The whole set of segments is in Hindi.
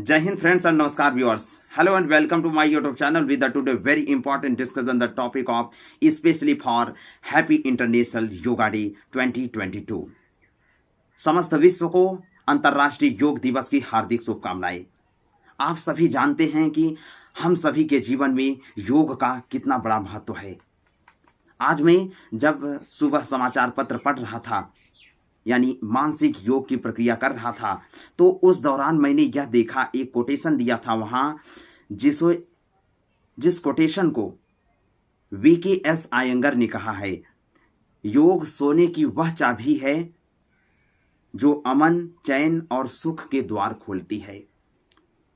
Jai Hind friends and Namaskar viewers. Hello and welcome to my YouTube channel with the today very important discussion the topic of especially for Happy International Yoga Day 2022. समस्त विश्व को अंतर्राष्ट्रीय योग दिवस की हार्दिक शुभकामनाएं। आप सभी जानते हैं कि हम सभी के जीवन में योग का कितना बड़ा महत्व है। आज मैं जब सुबह समाचार पत्र पढ़ रहा था यानी मानसिक योग की प्रक्रिया कर रहा था तो उस दौरान मैंने यह देखा, एक कोटेशन दिया था वहां जिस कोटेशन को VKS आयंगर ने कहा है, योग सोने की वह चाबी है जो अमन, चैन और सुख के द्वार खोलती है।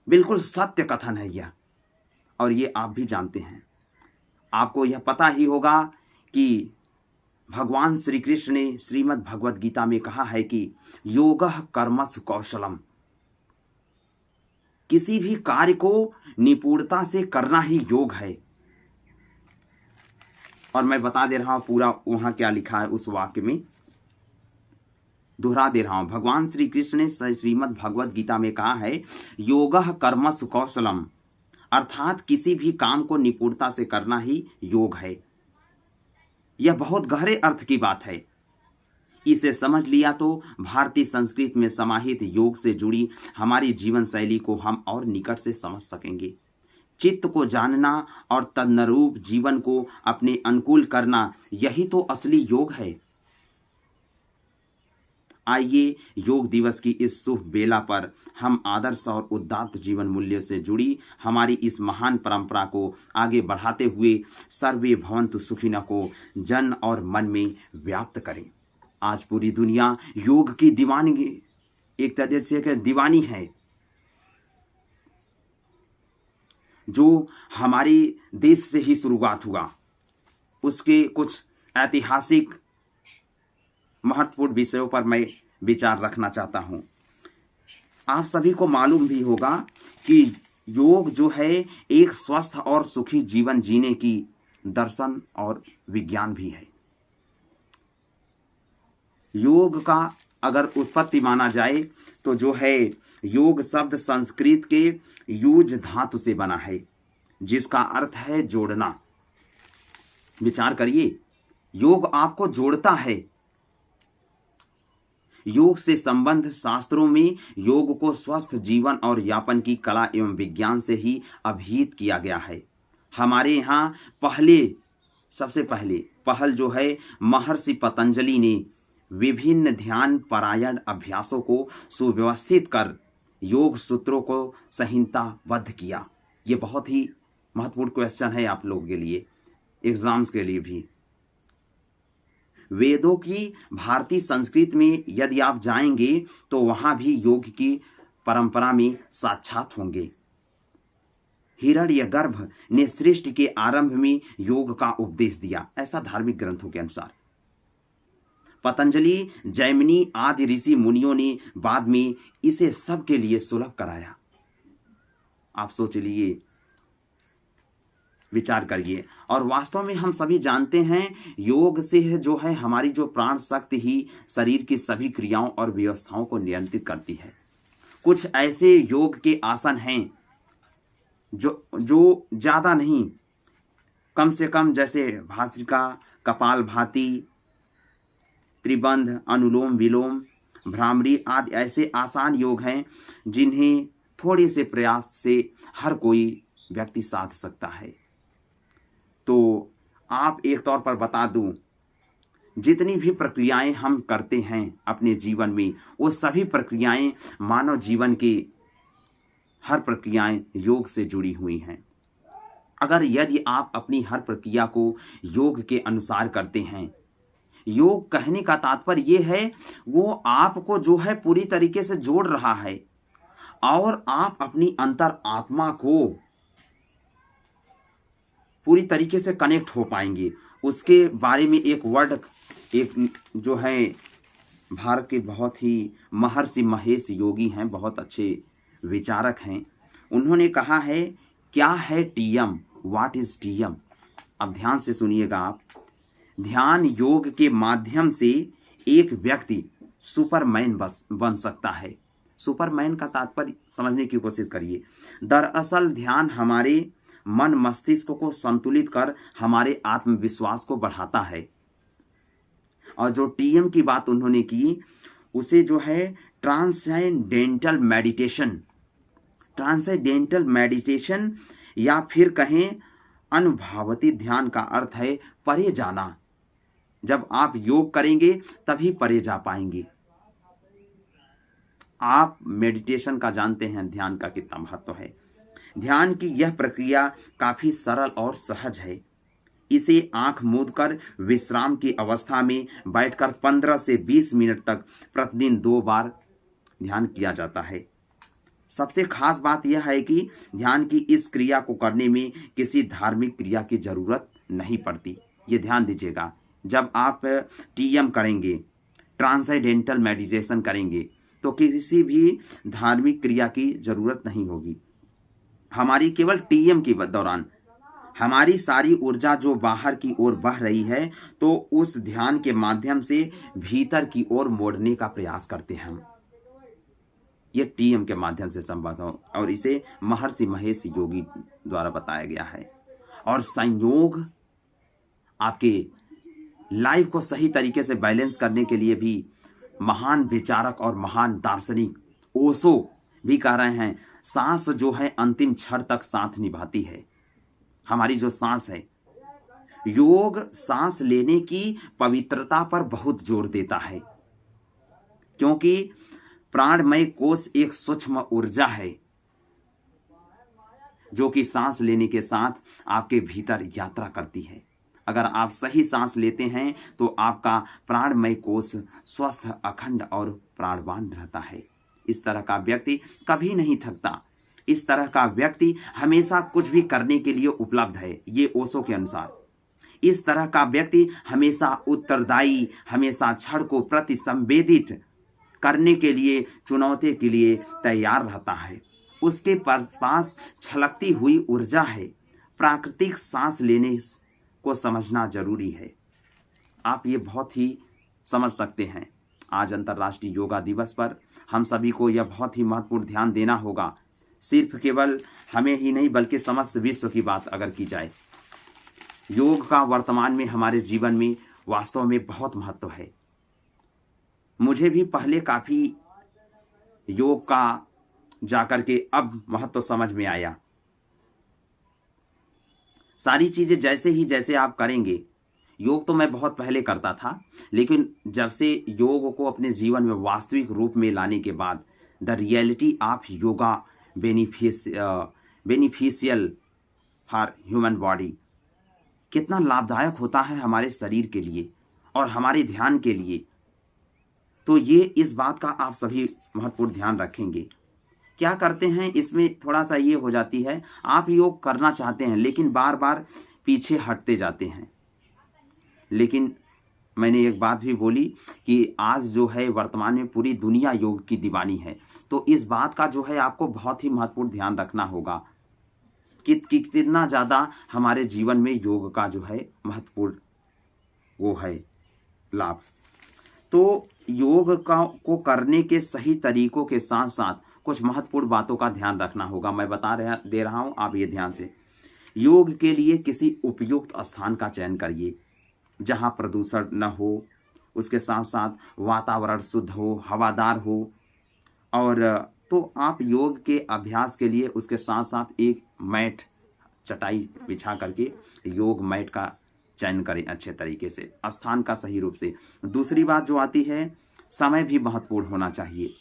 बिल्कुल सत्य कथन है यह, और ये आप भी जानते हैं। आपको यह पता ही होगा कि भगवान श्री कृष्ण ने श्रीमद् भगवद गीता में कहा है कि योगः कर्मसु कौशलम, किसी भी कार्य को निपुणता से करना ही योग है। और मैं बता दे रहा हूं पूरा वहां क्या लिखा है उस वाक्य में, दोहरा दे रहा हूं। भगवान श्री कृष्ण ने श्रीमद् भगवद गीता में कहा है योगः कर्मसु कौशलम, अर्थात किसी भी काम को निपुणता से करना ही योग है। यह बहुत गहरे अर्थ की बात है। इसे समझ लिया तो भारतीय संस्कृति में समाहित योग से जुड़ी हमारी जीवन शैली को हम और निकट से समझ सकेंगे। चित्त को जानना और तदनुरूप जीवन को अपने अनुकूल करना, यही तो असली योग है। आइए योग दिवस की इस शुभ बेला पर हम आदर्श और उदात्त जीवन मूल्य से जुड़ी हमारी इस महान परंपरा को आगे बढ़ाते हुए सर्वे भवन्तु सुखिनः को जन और मन में व्याप्त करें। आज पूरी दुनिया योग की दीवानगी, एक तरह से दीवानी है। जो हमारे देश से ही शुरुआत हुआ, उसके कुछ ऐतिहासिक महत्वपूर्ण विषयों पर मैं विचार रखना चाहता हूं। आप सभी को मालूम भी होगा कि योग जो है एक स्वस्थ और सुखी जीवन जीने की दर्शन और विज्ञान भी है। योग का अगर उत्पत्ति माना जाए तो जो है योग शब्द संस्कृत के यूज धातु से बना है, जिसका अर्थ है जोड़ना। विचार करिए, योग आपको जोड़ता है। योग से संबंध शास्त्रों में योग को स्वस्थ जीवन और यापन की कला एवं विज्ञान से ही अभिहित किया गया है। हमारे यहाँ सबसे पहले पहल जो है महर्षि पतंजलि ने विभिन्न ध्यान परायण अभ्यासों को सुव्यवस्थित कर योग सूत्रों को संहिताबद्ध किया। ये बहुत ही महत्वपूर्ण क्वेश्चन है आप लोगों के लिए, एग्जाम्स के लिए भी। वेदों की भारतीय संस्कृति में यदि आप जाएंगे तो वहां भी योग की परंपरा में साक्षात होंगे। हिरण्यगर्भ ने सृष्टि के आरंभ में योग का उपदेश दिया, ऐसा धार्मिक ग्रंथों के अनुसार। पतंजलि, जैमिनी आदि ऋषि मुनियों ने बाद में इसे सबके लिए सुलभ कराया। आप सोच लिए, विचार करिए। और वास्तव में हम सभी जानते हैं योग से जो है हमारी जो प्राण शक्ति ही शरीर की सभी क्रियाओं और व्यवस्थाओं को नियंत्रित करती है। कुछ ऐसे योग के आसन हैं जो ज्यादा नहीं, कम से कम, जैसे भास्त्रिका, कपालभाति, त्रिबंध, अनुलोम विलोम, भ्रामरी आदि ऐसे आसान योग हैं जिन्हें थोड़े से प्रयास से हर कोई व्यक्ति साध सकता है। तो आप एक तौर पर बता दूं, जितनी भी प्रक्रियाएं हम करते हैं अपने जीवन में, वो सभी प्रक्रियाएं मानव जीवन के हर प्रक्रियाएं योग से जुड़ी हुई हैं। अगर यदि आप अपनी हर प्रक्रिया को योग के अनुसार करते हैं, योग कहने का तात्पर्य ये है वो आपको जो है पूरी तरीके से जोड़ रहा है और आप अपनी अंतर आत्मा को पूरी तरीके से कनेक्ट हो पाएंगे। उसके बारे में एक वर्ड, एक जो है भारत के बहुत ही महर्षि महेश योगी हैं, बहुत अच्छे विचारक हैं, उन्होंने कहा है क्या है टीएम, व्हाट इज टीएम। अब ध्यान से सुनिएगा आप। ध्यान योग के माध्यम से एक व्यक्ति सुपरमैन बन सकता है। सुपरमैन का तात्पर्य समझने की कोशिश करिए। दरअसल ध्यान हमारे मन मस्तिष्क को संतुलित कर हमारे आत्मविश्वास को बढ़ाता है। और जो टीएम की बात उन्होंने की उसे जो है ट्रांसेंडेंटल मेडिटेशन या फिर कहें अनुभवती ध्यान का अर्थ है परे जाना। जब आप योग करेंगे तभी परे जा पाएंगे। आप मेडिटेशन का जानते हैं ध्यान का कितना महत्व है। ध्यान की यह प्रक्रिया काफी सरल और सहज है। इसे आंख मूंद कर विश्राम की अवस्था में बैठकर 15 से 20 मिनट तक प्रतिदिन 2 बार ध्यान किया जाता है। सबसे खास बात यह है कि ध्यान की इस क्रिया को करने में किसी धार्मिक क्रिया की जरूरत नहीं पड़ती। ये ध्यान दीजिएगा, जब आप टीएम करेंगे, ट्रांसेंडेंटल मेडिटेशन करेंगे, तो किसी भी धार्मिक क्रिया की जरूरत नहीं होगी। हमारी केवल टीएम के दौरान हमारी सारी ऊर्जा जो बाहर की ओर बह रही है, तो उस ध्यान के माध्यम से भीतर की ओर मोड़ने का प्रयास करते हैं हम। ये टीएम के माध्यम से संभव हो और इसे महर्षि महेश योगी द्वारा बताया गया है। और संयोग आपके लाइफ को सही तरीके से बैलेंस करने के लिए भी महान विचारक और महान दार्शनिक ओशो भी कह रहे हैं, सांस जो है अंतिम क्षण तक साथ निभाती है। हमारी जो सांस है, योग सांस लेने की पवित्रता पर बहुत जोर देता है, क्योंकि प्राणमय कोश एक सूक्ष्म ऊर्जा है जो कि सांस लेने के साथ आपके भीतर यात्रा करती है। अगर आप सही सांस लेते हैं तो आपका प्राणमय कोश स्वस्थ, अखंड और प्राणवान रहता है। इस तरह का व्यक्ति कभी नहीं थकता। इस तरह का व्यक्ति हमेशा कुछ भी करने के लिए उपलब्ध है, ये ओशो के अनुसार। इस तरह का व्यक्ति हमेशा उत्तरदायी, हमेशा क्षण को प्रति संवेदित करने के लिए, चुनौती के लिए तैयार रहता है। उसके पास छलकती हुई ऊर्जा है। प्राकृतिक सांस लेने को समझना जरूरी है। आप ये बहुत ही समझ सकते हैं। आज अंतर्राष्ट्रीय योगा दिवस पर हम सभी को यह बहुत ही महत्वपूर्ण ध्यान देना होगा। सिर्फ केवल हमें ही नहीं बल्कि समस्त विश्व की बात अगर की जाए, योग का वर्तमान में हमारे जीवन में वास्तव में बहुत महत्व है। मुझे भी पहले काफी योग का जाकर के अब महत्व समझ में आया। सारी चीजें जैसे आप करेंगे, योग तो मैं बहुत पहले करता था, लेकिन जब से योग को अपने जीवन में वास्तविक रूप में लाने के बाद the reality of yoga beneficial for human body, कितना लाभदायक होता है हमारे शरीर के लिए और हमारे ध्यान के लिए, तो ये इस बात का आप सभी महत्वपूर्ण ध्यान रखेंगे। क्या करते हैं इसमें थोड़ा सा ये हो जाती है, आप योग करना चाहते हैं लेकिन बार बार पीछे हटते जाते हैं। लेकिन मैंने एक बात भी बोली कि आज जो है वर्तमान में पूरी दुनिया योग की दीवानी है, तो इस बात का जो है आपको बहुत ही महत्वपूर्ण ध्यान रखना होगा कि कितना ज़्यादा हमारे जीवन में योग का जो है महत्वपूर्ण वो है लाभ। तो योग को करने के सही तरीकों के साथ साथ कुछ महत्वपूर्ण बातों का ध्यान रखना होगा। मैं दे रहा हूं, आप ये ध्यान से। योग के लिए किसी उपयुक्त स्थान का चयन करिए जहां प्रदूषण न हो, उसके साथ साथ वातावरण शुद्ध हो, हवादार हो। और तो आप योग के अभ्यास के लिए उसके साथ साथ एक मैट, चटाई बिछा करके योग मैट का चयन करें अच्छे तरीके से, स्थान का सही रूप से। दूसरी बात जो आती है, समय भी महत्वपूर्ण होना चाहिए।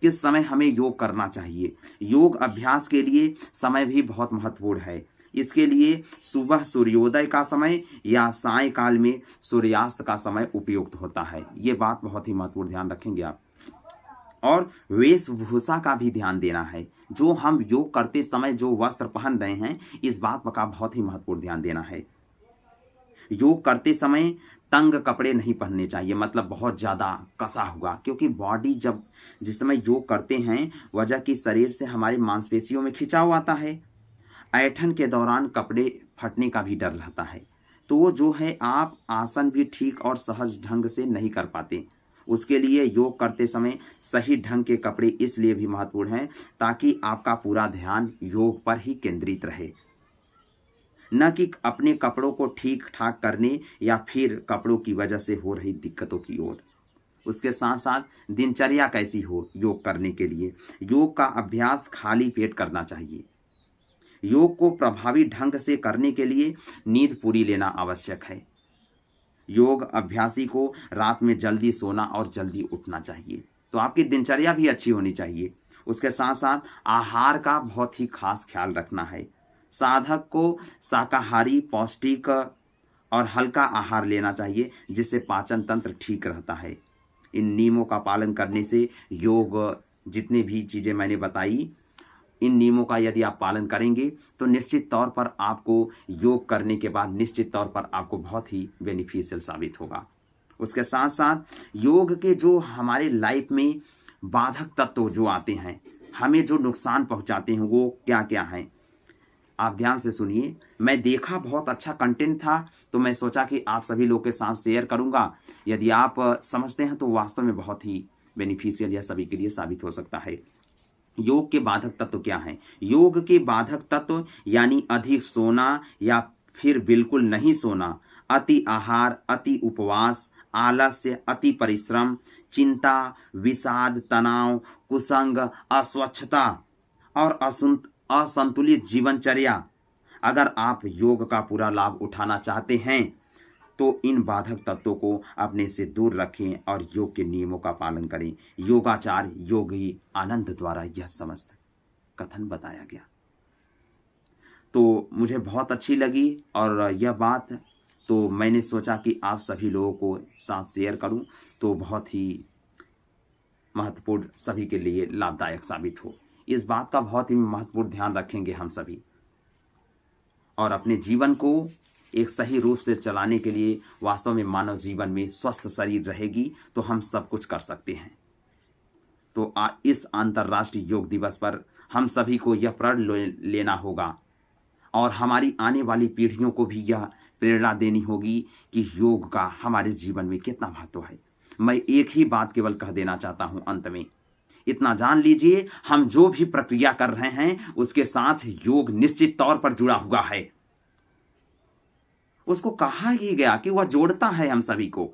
किस समय हमें योग करना चाहिए? योग अभ्यास के लिए समय भी बहुत महत्वपूर्ण है। इसके लिए सुबह सूर्योदय का समय या सायंकाल में सूर्यास्त का समय उपयुक्त होता है। ये बात बहुत ही महत्वपूर्ण ध्यान रखेंगे आप। और वेशभूषा का भी ध्यान देना है। जो हम योग करते समय जो वस्त्र पहन रहे हैं, इस बात का बहुत ही महत्वपूर्ण ध्यान देना है। योग करते समय तंग कपड़े नहीं पहनने चाहिए, मतलब बहुत ज़्यादा कसा हुआ, क्योंकि बॉडी जिस समय योग करते हैं, वजह कि शरीर से हमारी मांसपेशियों में खिंचाव आता है। ऐठन के दौरान कपड़े फटने का भी डर रहता है। तो वो जो है आप आसन भी ठीक और सहज ढंग से नहीं कर पाते। उसके लिए योग करते समय सही ढंग के कपड़े इसलिए भी महत्वपूर्ण हैं ताकि आपका पूरा ध्यान योग पर ही केंद्रित रहे, न कि अपने कपड़ों को ठीक ठाक करने या फिर कपड़ों की वजह से हो रही दिक्कतों की ओर। उसके साथ साथ दिनचर्या कैसी हो योग करने के लिए। योग का अभ्यास खाली पेट करना चाहिए। योग को प्रभावी ढंग से करने के लिए नींद पूरी लेना आवश्यक है। योग अभ्यासी को रात में जल्दी सोना और जल्दी उठना चाहिए। तो आपकी दिनचर्या भी अच्छी होनी चाहिए। उसके साथ साथ आहार का बहुत ही खास ख्याल रखना है। साधक को शाकाहारी, पौष्टिक और हल्का आहार लेना चाहिए जिससे पाचन तंत्र ठीक रहता है। इन नियमों का पालन करने से योग, जितने भी चीज़ें मैंने बताई, इन नियमों का यदि आप पालन करेंगे तो निश्चित तौर पर आपको योग करने के बाद निश्चित तौर पर आपको बहुत ही बेनिफिशियल साबित होगा। उसके साथ साथ योग के जो हमारे लाइफ में बाधक तत्व जो आते हैं, हमें जो नुकसान पहुंचाते हैं, वो क्या क्या हैं, आप ध्यान से सुनिए। मैं देखा बहुत अच्छा कंटेंट था तो मैं सोचा कि आप सभी लोग के साथ शेयर करूंगा। यदि आप समझते हैं तो वास्तव में बहुत ही बेनिफिशियल या सभी के लिए साबित हो सकता है। योग के बाधक तत्व क्या हैं? योग के बाधक तत्व यानी अधिक सोना या फिर बिल्कुल नहीं सोना, अति आहार, अति उपवास, आलस्य, अति परिश्रम, चिंता, विषाद, तनाव, कुसंग, अस्वच्छता और असंतुलित जीवनचर्या। अगर आप योग का पूरा लाभ उठाना चाहते हैं तो इन बाधक तत्वों को अपने से दूर रखें और योग के नियमों का पालन करें। योगाचार्य योगी आनंद द्वारा यह समस्त कथन बताया गया। तो मुझे बहुत अच्छी लगी और यह बात तो मैंने सोचा कि आप सभी लोगों को साथ शेयर करूं तो बहुत ही महत्वपूर्ण, सभी के लिए लाभदायक साबित हो। इस बात का बहुत ही महत्वपूर्ण ध्यान रखेंगे हम सभी और अपने जीवन को एक सही रूप से चलाने के लिए वास्तव में मानव जीवन में स्वस्थ शरीर रहेगी तो हम सब कुछ कर सकते हैं। तो इस अंतर्राष्ट्रीय योग दिवस पर हम सभी को यह प्रण लेना होगा और हमारी आने वाली पीढ़ियों को भी यह प्रेरणा देनी होगी कि योग का हमारे जीवन में कितना महत्व है। मैं एक ही बात केवल कह देना चाहता हूं अंत में, इतना जान लीजिए, हम जो भी प्रक्रिया कर रहे हैं उसके साथ योग निश्चित तौर पर जुड़ा हुआ है। उसको कहा ही गया कि वह जोड़ता है हम सभी को।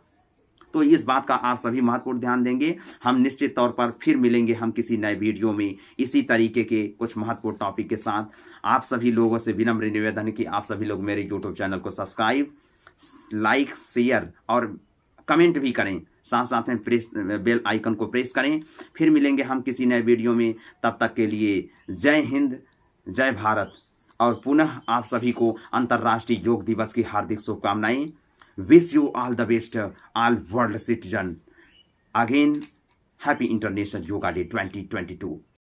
तो इस बात का आप सभी महत्वपूर्ण ध्यान देंगे। हम निश्चित तौर पर फिर मिलेंगे हम किसी नए वीडियो में इसी तरीके के कुछ महत्वपूर्ण टॉपिक के साथ। आप सभी लोगों से विनम्र निवेदन है कि आप सभी लोग मेरे यूट्यूब चैनल को सब्सक्राइब, लाइक, शेयर और कमेंट भी करें। साथ साथ में बेल आइकन को प्रेस करें। फिर मिलेंगे हम किसी नए वीडियो में। तब तक के लिए जय हिंद, जय भारत और पुनः आप सभी को अंतर्राष्ट्रीय योग दिवस की हार्दिक शुभकामनाएं। Wish you all the best, all world citizen. Again happy international yoga day 2022।